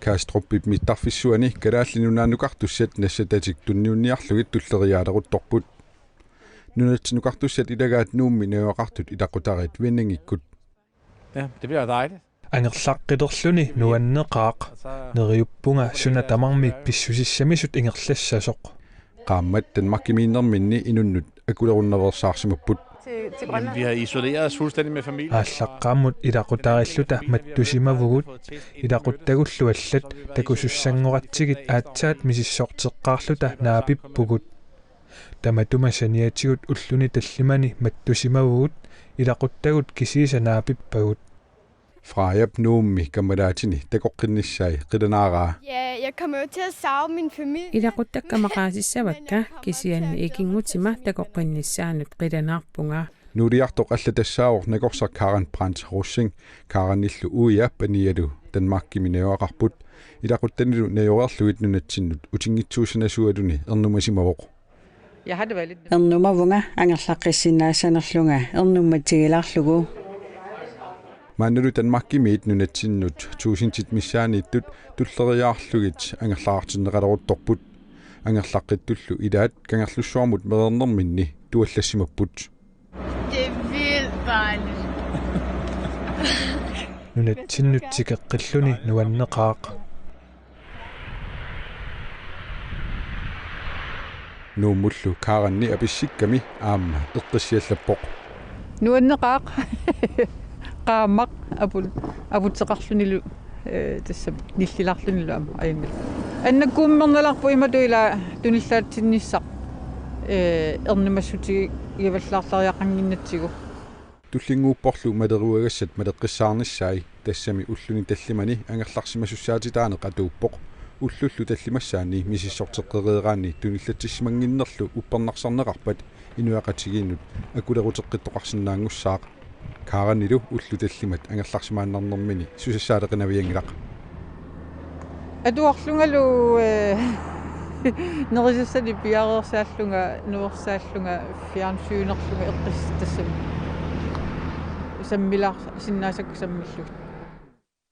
Kaastruppip mittarfissuani kalaallinunaannukartussat nassatatik tunniunniarlugit tulleriaaleruttorput nunatsinukartussat ilagaat nuummi naoqartut ilaqutarit vinningikkut. Ja, det bliver dejligt. Angerlaqqiterluni nuanneqaaq neriuppunga suna tamarmik pissusissamisut ingerlassasoq Qaammat Danmarkimiinnerminni inunnut akulerunnaversaarsimupput. Vi har isoleret os fuldstændig med familien. ааllaqqaamut ilaqutarilluta mattusimavugut ilaqutagulluallat takusussangoratsigit aatsaat misissorteqqaarluta naapippugut tamatumasaniatigut ulluni tallimani mattusimavugut ilaquttagut kisiisa naapippagut Frajap nuummi kammalaatini takoqqinnissaai qilanaaraa. Ja, jeg kommer jo til at savne min familie. Ilaquttakkamaqaasissavakka kisianni ikingutima takoqqinnissaanut qilanarpunga Nuuliartoq allatassaawor nakorsar Karen Brandt Russing Karanillu uiap anialu Danmarkimineoaqarput ilaquttanilu najoerlugit nunatsinnut utingitsuusanasualuni ernumasimawoq. Ernumavunga angerlaqqissinnaassanerlunga ernumatigilarlugu Maannalu Danmarkimiit nunatsinnut tuusintit missaaniittut tulleriaarlugit angerlaartinneqaleruttorput angerlaqqittullu ilaat kangerlussuarmut meernerminni tuallassimapput. Det er vildt dejligt. nunatsinnutsikeqqilluni nuanneqaaq Nuumullu Karanni apissikkami aamma eqqissiallappoq. Nuanneqaaq qaamaq aputseqarlunilu tassam nillilarlunilu am ayingal annakkuummernalarpu imatuila tunillaatsinissaq ernimassuti ivallaarlariaqanginnatsigu Tullinguupporlu maderuagassat madeqqissaarnissaai tassami ulluni tallimani angerlarsimasussaatitaaneq atuuppoq ullullu tallimassaani misissorteqqereeraanni tunillatsissimanginnerlu uppernarsarneqarpat inuaqatigiinnut akuleruteqqittoqarsinnaangussaaq Karanilu ullu tallimat angerlarsimaannarnermini susassaaleqinaviangilaq atuarlungalu nerisassani piareersaallunga nuersaallunga fiansyynerlunga eqqis tassam sammilar sinnaasak sammillut